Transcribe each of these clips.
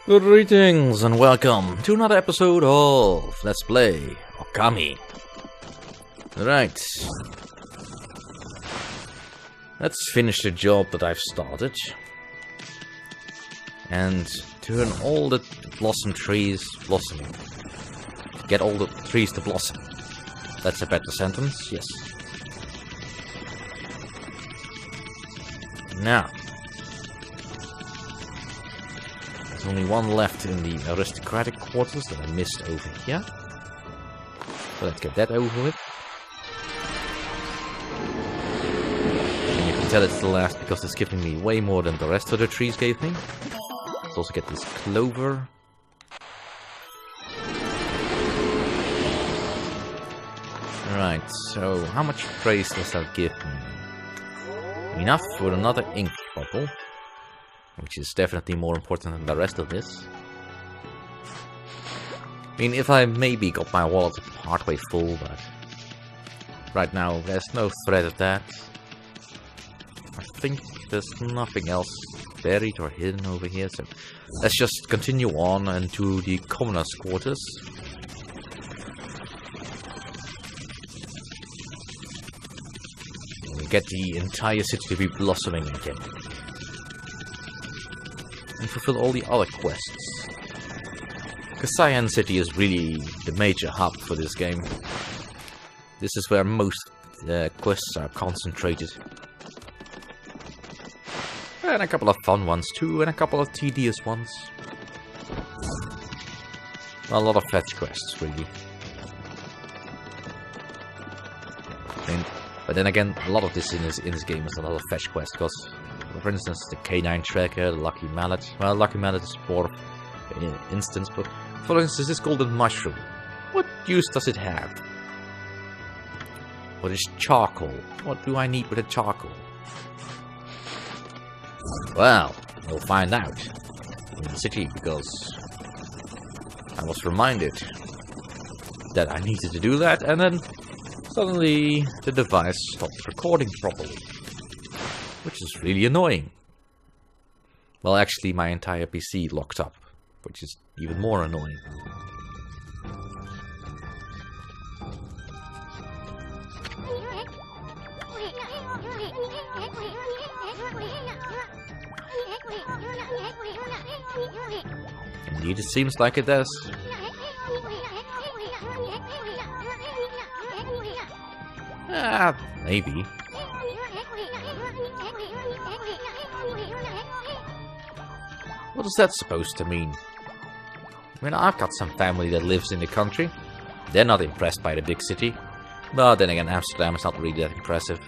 Greetings and welcome to another episode of Let's Play Okami. Right. Let's finish the job that I've started. And turn all the blossom trees blossoming. Get all the trees to blossom. That's a better sentence, yes. Now. There's only one left in the aristocratic quarters that I missed over here. So let's get that over with. And you can tell it's the last because it's giving me way more than the rest of the trees gave me. Let's also get this clover. Right, so how much praise does that give me? Enough for another ink bottle. Which is definitely more important than the rest of this. I mean, if I maybe got my wallet partway full, but right now there's no threat of that. I think there's nothing else buried or hidden over here, so let's just continue on into the commoners' quarters. And get the entire city to be blossoming again. And fulfill all the other quests. Because Cyan City is really the major hub for this game. This is where most quests are concentrated. And a couple of fun ones too, and a couple of tedious ones. A lot of fetch quests, really. But then again, a lot of this in this game is a lot of fetch quests, because for instance, the canine tracker, the lucky mallet. Well, lucky mallet is more of an instance, but for instance, this golden mushroom. What use does it have? What is charcoal? What do I need with a charcoal? Well, we'll find out in the city, because I was reminded that I needed to do that, and then suddenly the device stopped recording properly. Which is really annoying. Well, actually, my entire PC locked up, which is even more annoying. Indeed, it seems like it does. Maybe. What is that supposed to mean? I mean, I've got some family that lives in the country. They're not impressed by the big city. But then again, Amsterdam is not really that impressive.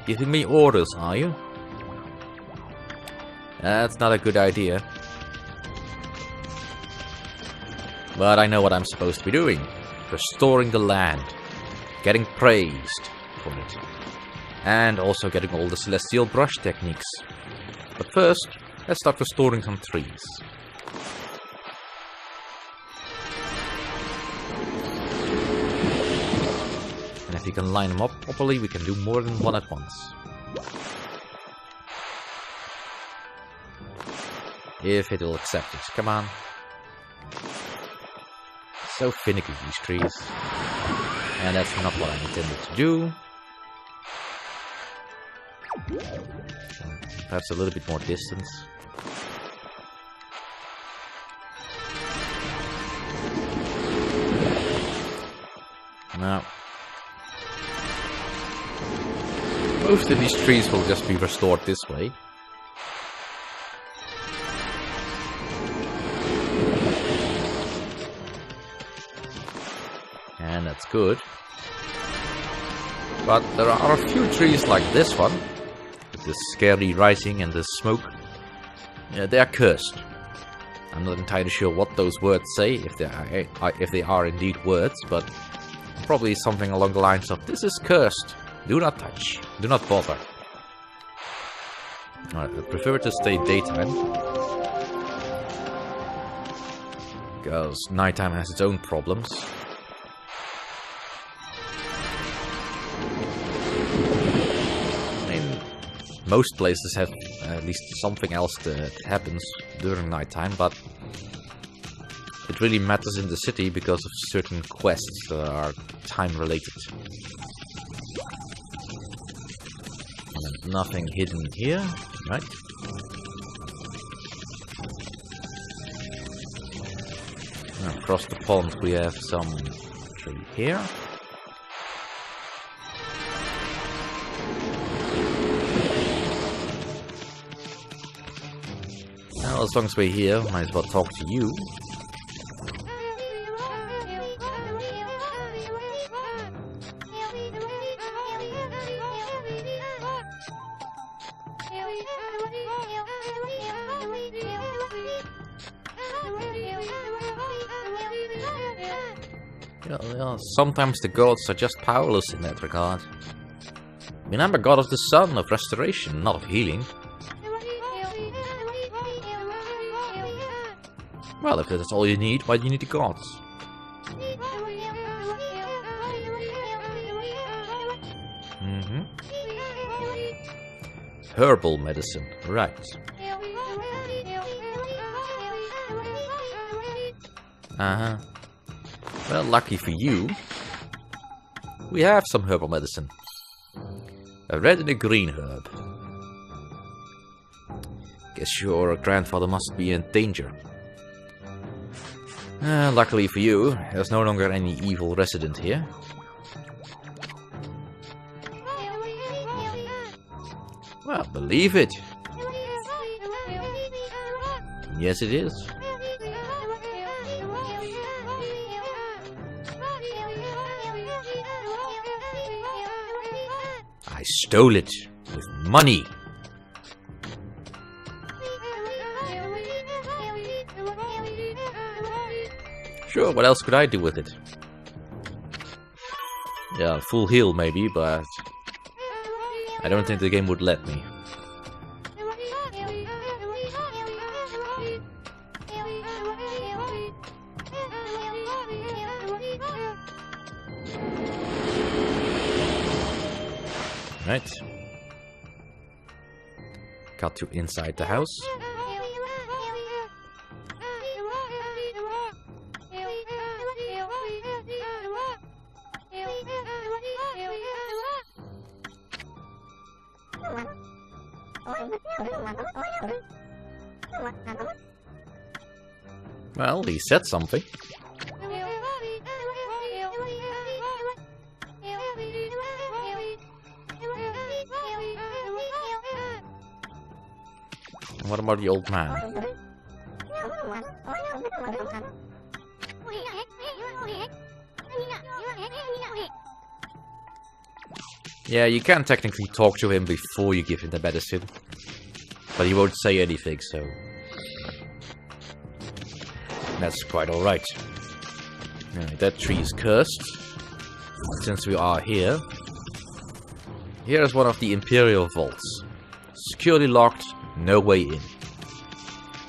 Giving me orders, are you? That's not a good idea. But I know what I'm supposed to be doing. Restoring the land. Getting praised for it. And also getting all the celestial brush techniques. But first, let's start restoring some trees. And if we can line them up properly, we can do more than one at once. If it'll accept it. Come on. So finicky, these trees. And that's not what I intended to do. Perhaps a little bit more distance. Now, most of these trees will just be restored this way. And that's good. But there are a few trees like this one, with this scary writing and this smoke. Yeah, they are cursed. I'm not entirely sure what those words say, if they are indeed words, but probably something along the lines of, "This is cursed. Do not touch. Do not bother." Alright, I prefer to stay daytime. Because nighttime has its own problems. most places have at least something else that happens during nighttime, but it really matters in the city because of certain quests that are time related. And nothing hidden here, right? Now, across the pond we have some tree here. Now, as long as we're here, might as well talk to you. Sometimes the gods are just powerless in that regard. I mean, I'm a god of the sun, of restoration, not of healing. Well, if that's all you need, why do you need the gods? Herbal medicine, right. Well, lucky for you, we have some herbal medicine. A red and a green herb. Guess your grandfather must be in danger. Luckily for you, there's no longer any evil resident here. Well, believe it. Yes, it is. I stole it with money. Sure, what else could I do with it? Yeah, full heal maybe, but I don't think the game would let me. Right. Cut to inside the house. Well, he said something. What about the old man? Yeah, you can technically talk to him before you give him the medicine, but he won't say anything, so that's quite alright. That tree is cursed. Since we are here, here is one of the Imperial vaults. Securely locked, no way in.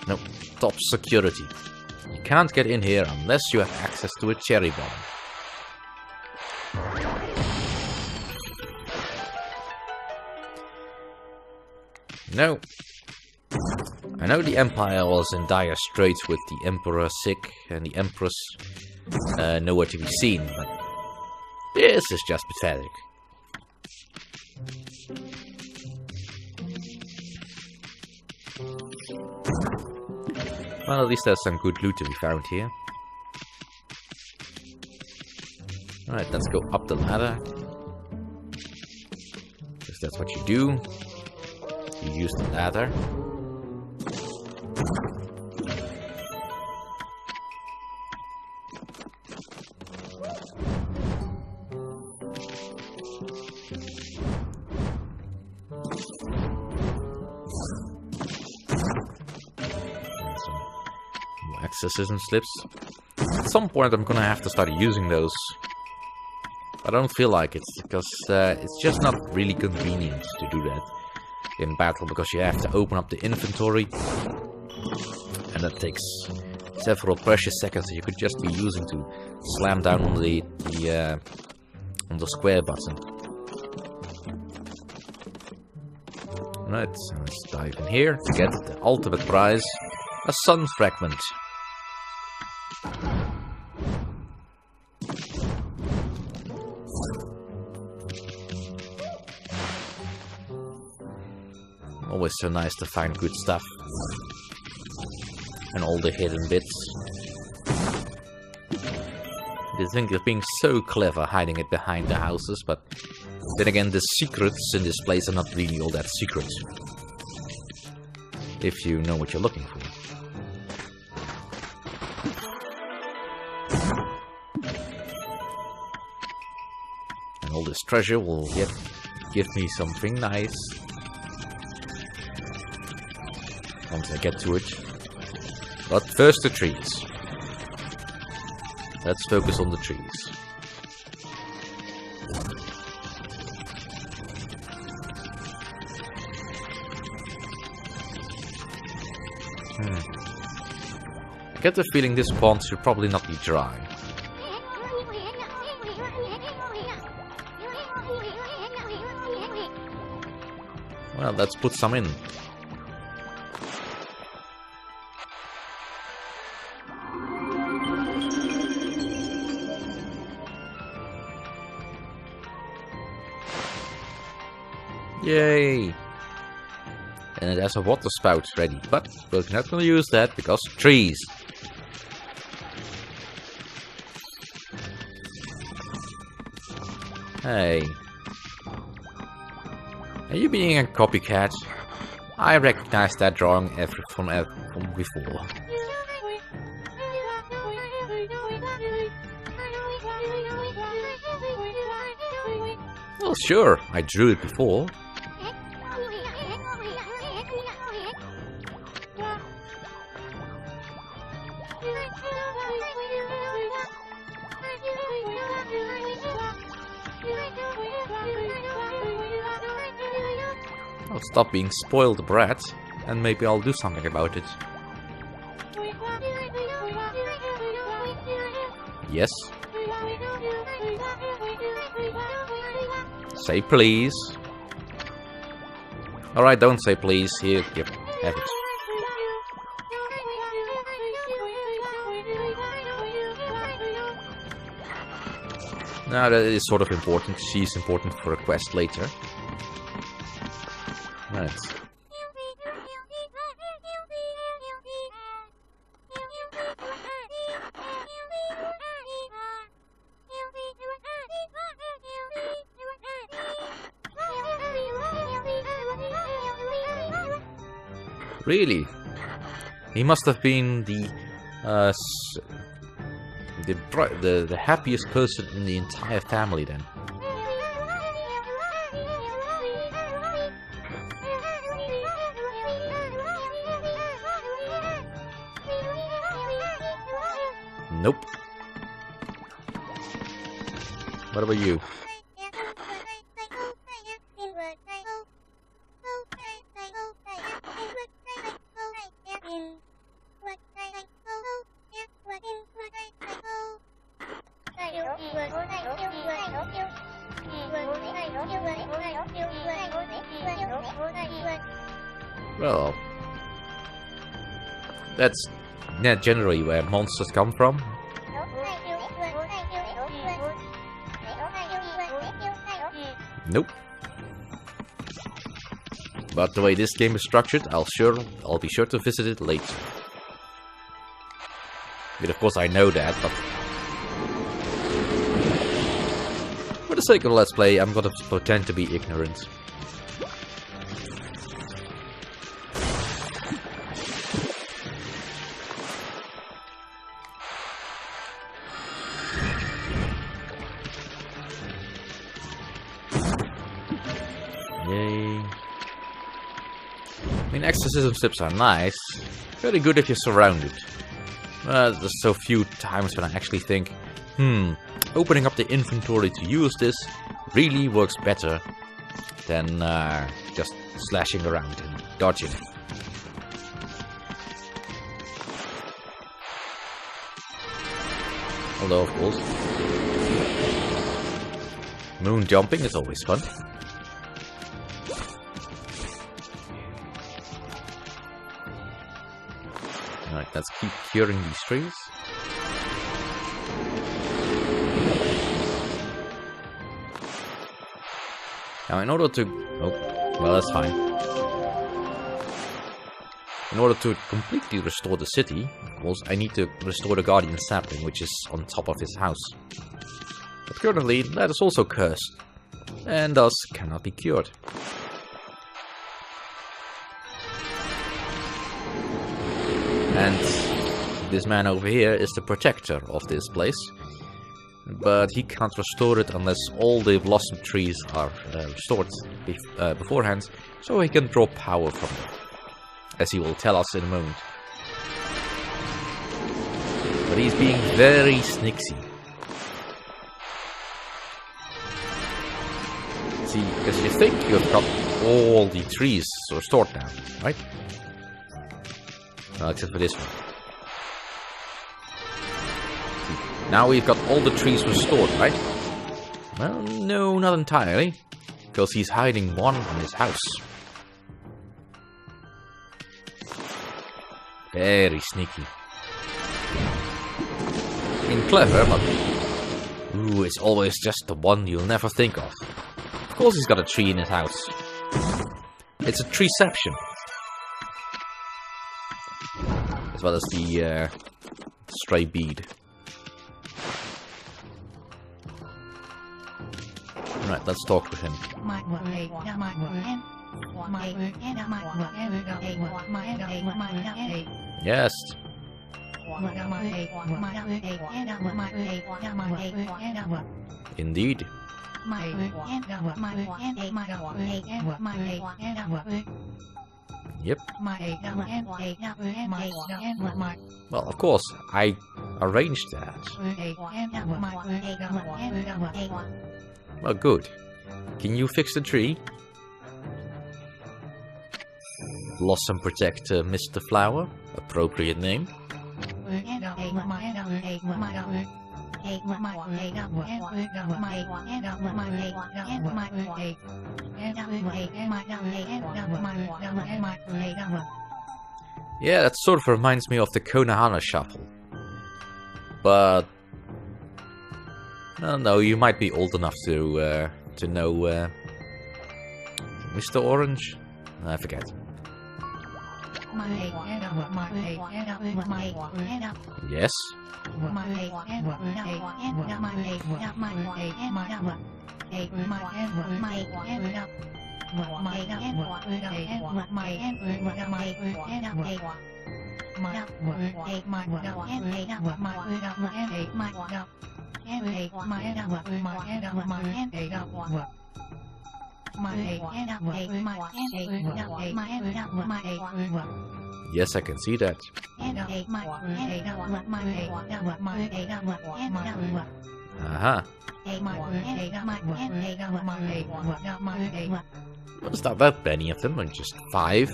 No, top security. You can't get in here unless you have access to a cherry bomb. No. I know the Empire was in dire straits with the Emperor sick and the Empress nowhere to be seen, but this is just pathetic. Well, at least there's some good loot to be found here. Alright, let's go up the ladder. Because that's what you do. You use the ladder. Accession slips. At some point I'm gonna have to start using those. I don't feel like it, because it's just not really convenient to do that in battle, because you have to open up the inventory, and that takes several precious seconds that you could just be using to slam down on the square button. Right, let's dive in here to get the ultimate prize, a sun fragment. Always so nice to find good stuff. And all the hidden bits. You think of being so clever hiding it behind the houses, but then again the secrets in this place are not really all that secret. If you know what you're looking for. And all this treasure will yet give me something nice. Once I get to it. But first the trees. Let's focus on the trees. I get the feeling this pond should probably not be dry. Well, let's put some in. Yay! And it has a water spout ready, but we're not going to use that because trees. Hey. Are you being a copycat? I recognize that drawing from before. Well, sure, I drew it before. I'll stop being spoiled brat, and maybe I'll do something about it. Yes? Say please. Alright, don't say please. Here, have it. Now that is sort of important. She's important for a quest later. Right. Really? He must have been the happiest person in the entire family then. Nope. What about you? Well, that's not generally where monsters come from. Nope. But the way this game is structured, I'll be sure to visit it later. But of course I know that, but for the sake of Let's Play, I'm gonna pretend to be ignorant. Yay. I mean, exorcism tips are nice. Very good if you're surrounded. There's so few times when I actually think, opening up the inventory to use this really works better than just slashing around and dodging. Although, of course, moon jumping is always fun. let's keep curing these trees. Now in order to... oh, well that's fine. In order to completely restore the city, of course, I need to restore the Guardian Sapling, which is on top of his house. But currently, that is also cursed, and thus cannot be cured. And this man over here is the protector of this place. But he can't restore it unless all the blossom trees are restored beforehand, so he can draw power from them, as he will tell us in a moment. But he's being very sneaky. See, because you think you've got all the trees restored now, right? Well, except for this one. Now we've got all the trees restored, right? Well, no, not entirely. Because he's hiding one in his house. Very sneaky. In Clover, but... ooh, it's always just the one you'll never think of. Of course he's got a tree in his house. It's a treeception. As well as the stray bead. Right, let's talk with him. Yes. Indeed. Yep. Well, of course, I arranged that. Well, good. Can you fix the tree? Blossom Protector Mr. Flower. Appropriate name. Yeah, that sort of reminds me of the Konohana Shuffle. But... no, you might be old enough to know Mr. Orange? I forget. Yes? Yes, I can see that. Aha. Well, it's not that many of them, just 5.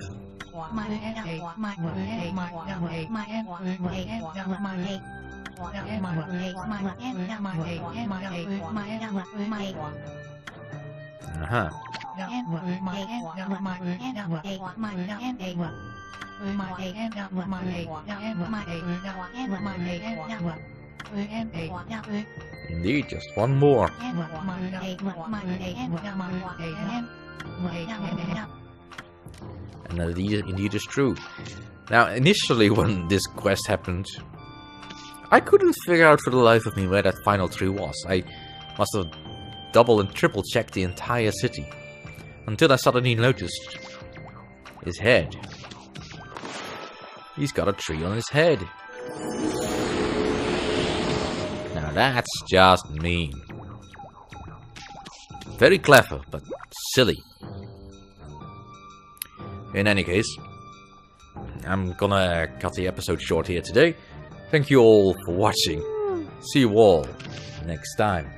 Uh-huh. Indeed, just one more. And that indeed is true. Now, initially when this quest happened, I couldn't figure out for the life of me where that final tree was. I must have double and triple checked the entire city. Until I suddenly noticed his head. He's got a tree on his head. Now that's just mean. Very clever, but silly. In any case, I'm gonna cut the episode short here today. Thank you all for watching. See you all next time.